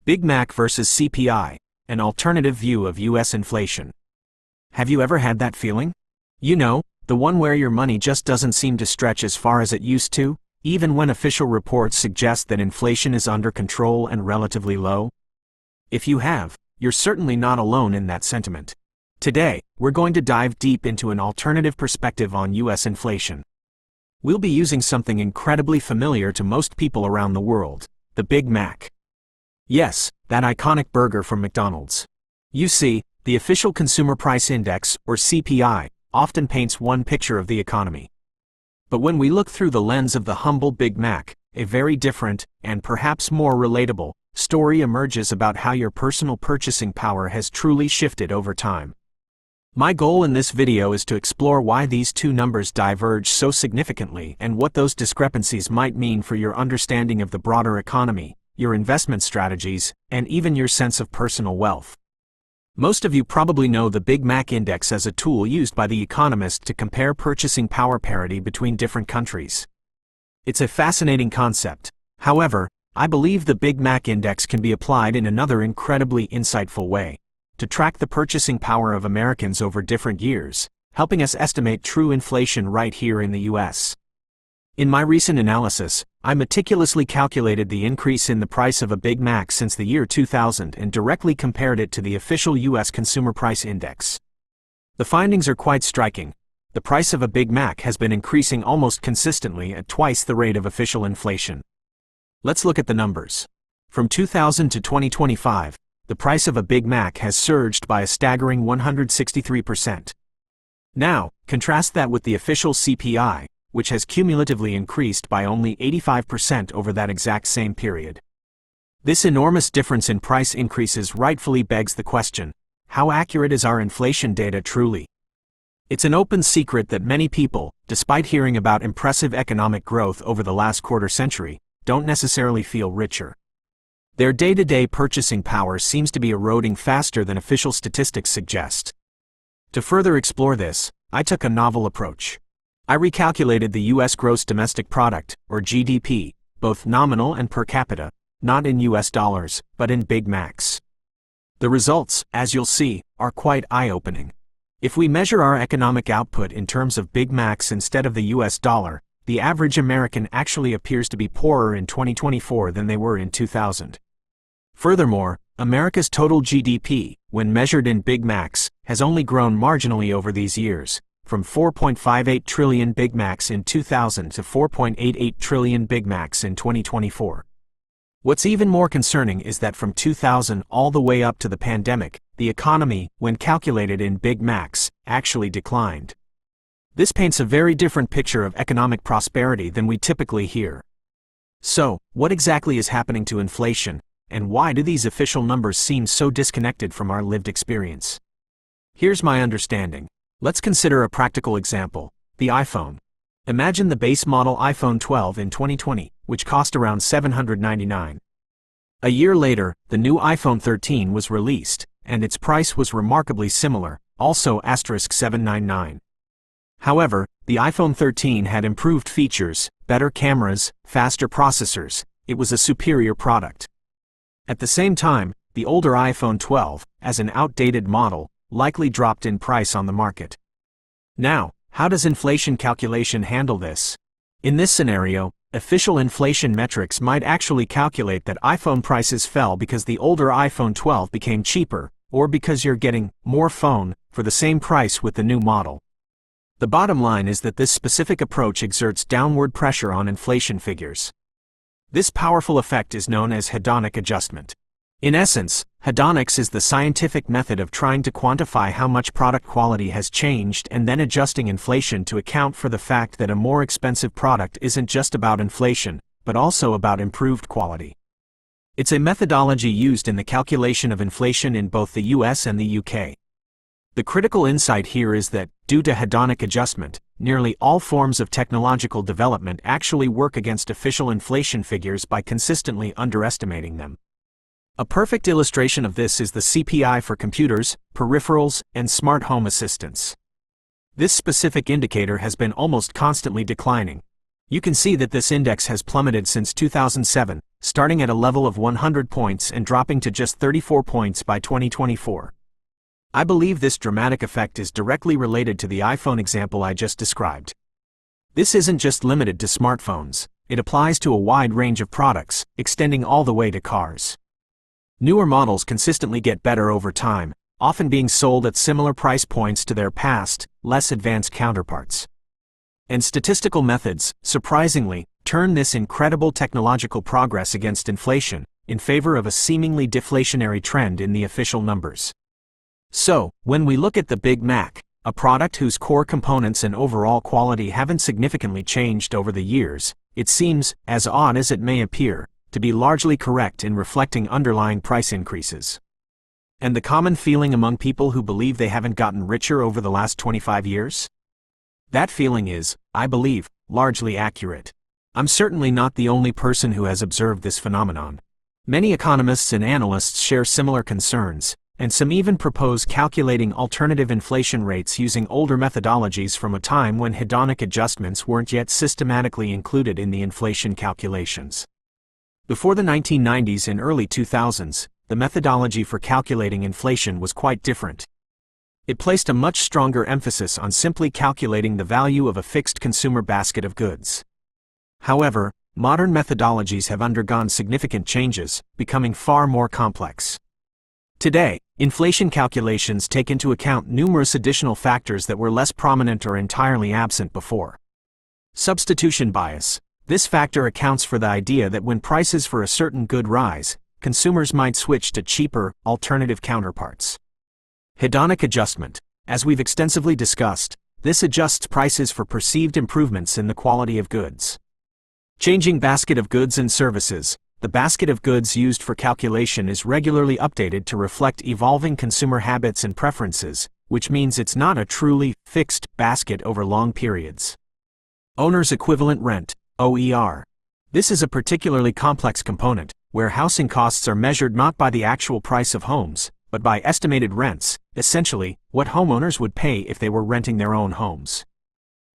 Big Mac versus CPI, an alternative view of US inflation. Have you ever had that feeling? You know, the one where your money just doesn't seem to stretch as far as it used to, even when official reports suggest that inflation is under control and relatively low? If you have, you're certainly not alone in that sentiment. Today, we're going to dive deep into an alternative perspective on US inflation. We'll be using something incredibly familiar to most people around the world, the Big Mac. Yes, that iconic burger from McDonald's. You see, the official Consumer Price Index, or CPI, often paints one picture of the economy. But when we look through the lens of the humble Big Mac, a very different, and perhaps more relatable, story emerges about how your personal purchasing power has truly shifted over time. My goal in this video is to explore why these two numbers diverge so significantly and what those discrepancies might mean for your understanding of the broader economy, your investment strategies, and even your sense of personal wealth. Most of you probably know the Big Mac Index as a tool used by The Economist to compare purchasing power parity between different countries. It's a fascinating concept. However, I believe the Big Mac Index can be applied in another incredibly insightful way, to track the purchasing power of Americans over different years, helping us estimate true inflation right here in the US. In my recent analysis, I meticulously calculated the increase in the price of a Big Mac since the year 2000 and directly compared it to the official US Consumer Price Index. The findings are quite striking. The price of a Big Mac has been increasing almost consistently at twice the rate of official inflation. Let's look at the numbers. From 2000 to 2025, the price of a Big Mac has surged by a staggering 163%. Now, contrast that with the official CPI, which has cumulatively increased by only 85% over that exact same period. This enormous difference in price increases rightfully begs the question, how accurate is our inflation data truly? It's an open secret that many people, despite hearing about impressive economic growth over the last quarter century, don't necessarily feel richer. Their day-to-day purchasing power seems to be eroding faster than official statistics suggest. To further explore this, I took a novel approach. I recalculated the U.S. gross domestic product, or GDP, both nominal and per capita, not in US dollars, but in Big Macs. The results, as you'll see, are quite eye-opening. If we measure our economic output in terms of Big Macs instead of the US dollar, the average American actually appears to be poorer in 2024 than they were in 2000. Furthermore, America's total GDP, when measured in Big Macs, has only grown marginally over these years, from 4.58 trillion Big Macs in 2000 to 4.88 trillion Big Macs in 2024. What's even more concerning is that from 2000 all the way up to the pandemic, the economy, when calculated in Big Macs, actually declined. This paints a very different picture of economic prosperity than we typically hear. So, what exactly is happening to inflation, and why do these official numbers seem so disconnected from our lived experience? Here's my understanding. Let's consider a practical example, the iPhone. Imagine the base model iPhone 12 in 2020, which cost around $799. A year later, the new iPhone 13 was released, and its price was remarkably similar, also $799. However, the iPhone 13 had improved features, better cameras, faster processors. It was a superior product. At the same time, the older iPhone 12, as an outdated model, likely dropped in price on the market. Now, how does inflation calculation handle this? In this scenario, official inflation metrics might actually calculate that iPhone prices fell because the older iPhone 12 became cheaper, or because you're getting more phone for the same price with the new model. The bottom line is that this specific approach exerts downward pressure on inflation figures. This powerful effect is known as hedonic adjustment. In essence, hedonics is the scientific method of trying to quantify how much product quality has changed and then adjusting inflation to account for the fact that a more expensive product isn't just about inflation, but also about improved quality. It's a methodology used in the calculation of inflation in both the US and the UK. The critical insight here is that, due to hedonic adjustment, nearly all forms of technological development actually work against official inflation figures by consistently underestimating them. A perfect illustration of this is the CPI for computers, peripherals, and smart home assistants. This specific indicator has been almost constantly declining. You can see that this index has plummeted since 2007, starting at a level of 100 points and dropping to just 34 points by 2024. I believe this dramatic effect is directly related to the iPhone example I just described. This isn't just limited to smartphones, it applies to a wide range of products, extending all the way to cars. Newer models consistently get better over time, often being sold at similar price points to their past, less advanced counterparts. And statistical methods, surprisingly, turn this incredible technological progress against inflation, in favor of a seemingly deflationary trend in the official numbers. So, when we look at the Big Mac, a product whose core components and overall quality haven't significantly changed over the years, it seems, as odd as it may appear, to be largely correct in reflecting underlying price increases. And the common feeling among people who believe they haven't gotten richer over the last 25 years? That feeling is, I believe, largely accurate. I'm certainly not the only person who has observed this phenomenon. Many economists and analysts share similar concerns, and some even propose calculating alternative inflation rates using older methodologies from a time when hedonic adjustments weren't yet systematically included in the inflation calculations. Before the 1990s and early 2000s, the methodology for calculating inflation was quite different. It placed a much stronger emphasis on simply calculating the value of a fixed consumer basket of goods. However, modern methodologies have undergone significant changes, becoming far more complex. Today, inflation calculations take into account numerous additional factors that were less prominent or entirely absent before. Substitution bias. This factor accounts for the idea that when prices for a certain good rise, consumers might switch to cheaper, alternative counterparts. Hedonic adjustment. As we've extensively discussed, this adjusts prices for perceived improvements in the quality of goods. Changing basket of goods and services. The basket of goods used for calculation is regularly updated to reflect evolving consumer habits and preferences, which means it's not a truly fixed basket over long periods. Owner's equivalent rent, OER. This is a particularly complex component, where housing costs are measured not by the actual price of homes, but by estimated rents, essentially, what homeowners would pay if they were renting their own homes.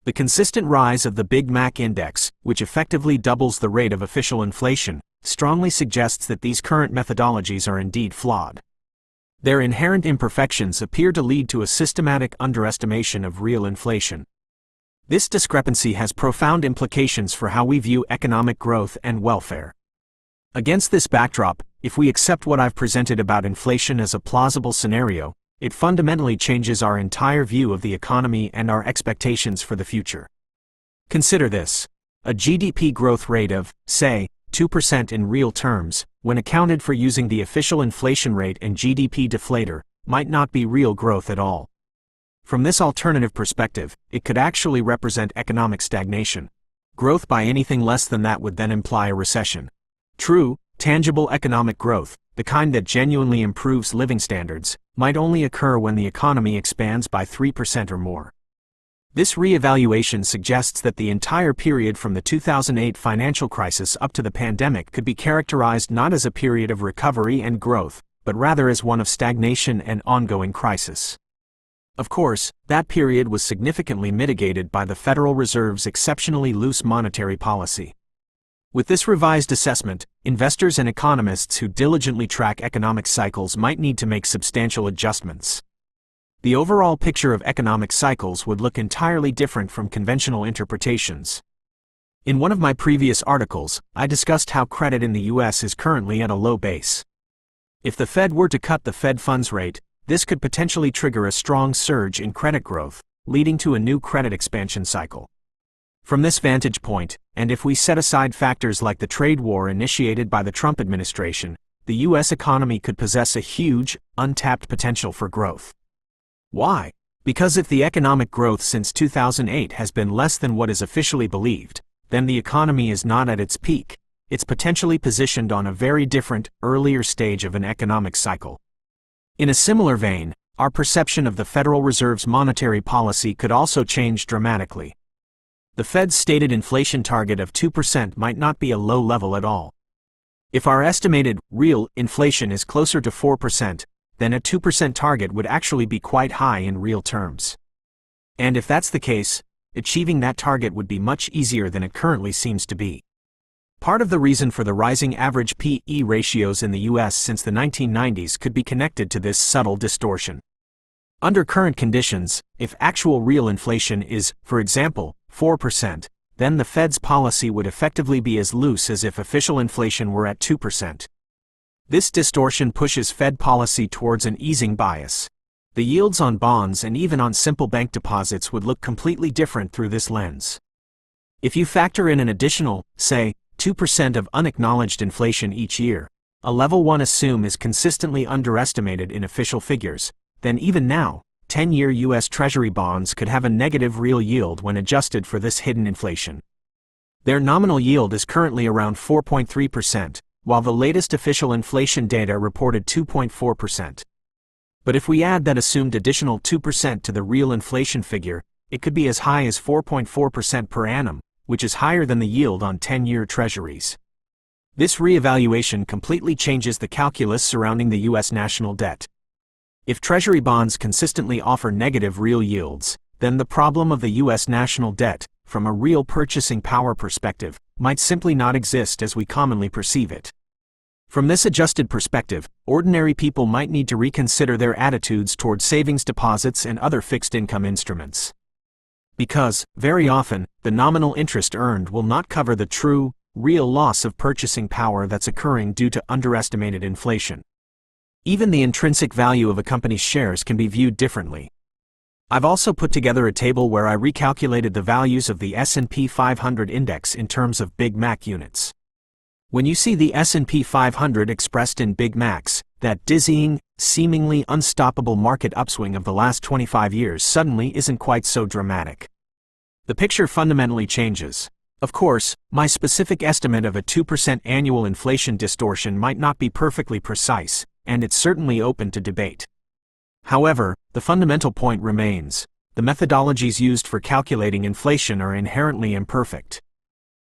The consistent rise of the Big Mac index, which effectively doubles the rate of official inflation, strongly suggests that these current methodologies are indeed flawed. Their inherent imperfections appear to lead to a systematic underestimation of real inflation. This discrepancy has profound implications for how we view economic growth and welfare. Against this backdrop, if we accept what I've presented about inflation as a plausible scenario, it fundamentally changes our entire view of the economy and our expectations for the future. Consider this. A GDP growth rate of, say, 2% in real terms, when accounted for using the official inflation rate and GDP deflator, might not be real growth at all. From this alternative perspective, it could actually represent economic stagnation. Growth by anything less than that would then imply a recession. True, tangible economic growth, the kind that genuinely improves living standards, might only occur when the economy expands by 3% or more. This reevaluation suggests that the entire period from the 2008 financial crisis up to the pandemic could be characterized not as a period of recovery and growth, but rather as one of stagnation and ongoing crisis. Of course, that period was significantly mitigated by the Federal Reserve's exceptionally loose monetary policy. With this revised assessment, investors and economists who diligently track economic cycles might need to make substantial adjustments. The overall picture of economic cycles would look entirely different from conventional interpretations. In one of my previous articles, I discussed how credit in the U.S. is currently at a low base. If the Fed were to cut the Fed funds rate, this could potentially trigger a strong surge in credit growth, leading to a new credit expansion cycle. From this vantage point, and if we set aside factors like the trade war initiated by the Trump administration, the U.S. economy could possess a huge, untapped potential for growth. Why? Because if the economic growth since 2008 has been less than what is officially believed, then the economy is not at its peak. It's potentially positioned on a very different, earlier stage of an economic cycle. In a similar vein, our perception of the Federal Reserve's monetary policy could also change dramatically. The Fed's stated inflation target of 2% might not be a low level at all. If our estimated, real, inflation is closer to 4%, then a 2% target would actually be quite high in real terms. And if that's the case, achieving that target would be much easier than it currently seems to be. Part of the reason for the rising average P/E ratios in the US since the 1990s could be connected to this subtle distortion. Under current conditions, if actual real inflation is, for example, 4%, then the Fed's policy would effectively be as loose as if official inflation were at 2%. This distortion pushes Fed policy towards an easing bias. The yields on bonds and even on simple bank deposits would look completely different through this lens. If you factor in an additional, say, 2% of unacknowledged inflation each year, a level one assume is consistently underestimated in official figures, then even now, 10-year U.S. Treasury bonds could have a negative real yield when adjusted for this hidden inflation. Their nominal yield is currently around 4.3%, while the latest official inflation data reported 2.4%. But if we add that assumed additional 2% to the real inflation figure, it could be as high as 4.4% per annum, which is higher than the yield on 10-year treasuries. This reevaluation completely changes the calculus surrounding the U.S. national debt. If Treasury bonds consistently offer negative real yields, then the problem of the U.S. national debt, from a real purchasing power perspective, might simply not exist as we commonly perceive it. From this adjusted perspective, ordinary people might need to reconsider their attitudes toward savings deposits and other fixed income instruments. Because, very often, the nominal interest earned will not cover the true, real loss of purchasing power that's occurring due to underestimated inflation. Even the intrinsic value of a company's shares can be viewed differently. I've also put together a table where I recalculated the values of the S&P 500 index in terms of Big Mac units. When you see the S&P 500 expressed in Big Macs, that dizzying, seemingly unstoppable market upswing of the last 25 years suddenly isn't quite so dramatic. The picture fundamentally changes. Of course, my specific estimate of a 2% annual inflation distortion might not be perfectly precise, and it's certainly open to debate. However, the fundamental point remains: the methodologies used for calculating inflation are inherently imperfect.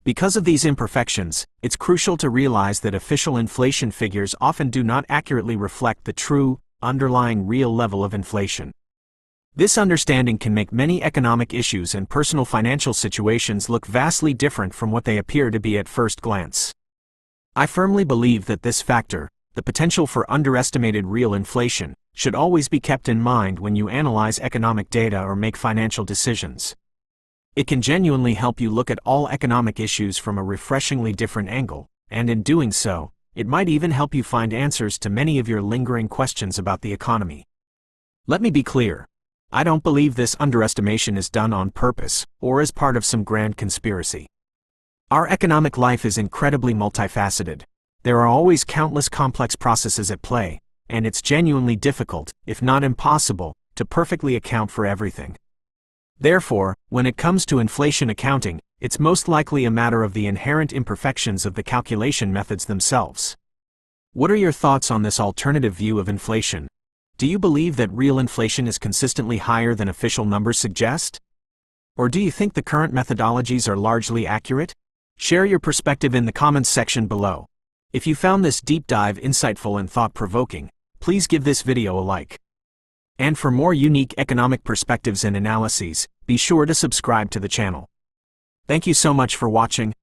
Because of these imperfections, it's crucial to realize that official inflation figures often do not accurately reflect the true, underlying real level of inflation. This understanding can make many economic issues and personal financial situations look vastly different from what they appear to be at first glance. I firmly believe that this factor, the potential for underestimated real inflation, should always be kept in mind when you analyze economic data or make financial decisions. It can genuinely help you look at all economic issues from a refreshingly different angle, and in doing so, it might even help you find answers to many of your lingering questions about the economy. Let me be clear. I don't believe this underestimation is done on purpose, or as part of some grand conspiracy. Our economic life is incredibly multifaceted. There are always countless complex processes at play, and it's genuinely difficult, if not impossible, to perfectly account for everything. Therefore, when it comes to inflation accounting, it's most likely a matter of the inherent imperfections of the calculation methods themselves. What are your thoughts on this alternative view of inflation? Do you believe that real inflation is consistently higher than official numbers suggest? Or do you think the current methodologies are largely accurate? Share your perspective in the comments section below. If you found this deep dive insightful and thought-provoking, please give this video a like. And for more unique economic perspectives and analyses, be sure to subscribe to the channel. Thank you so much for watching.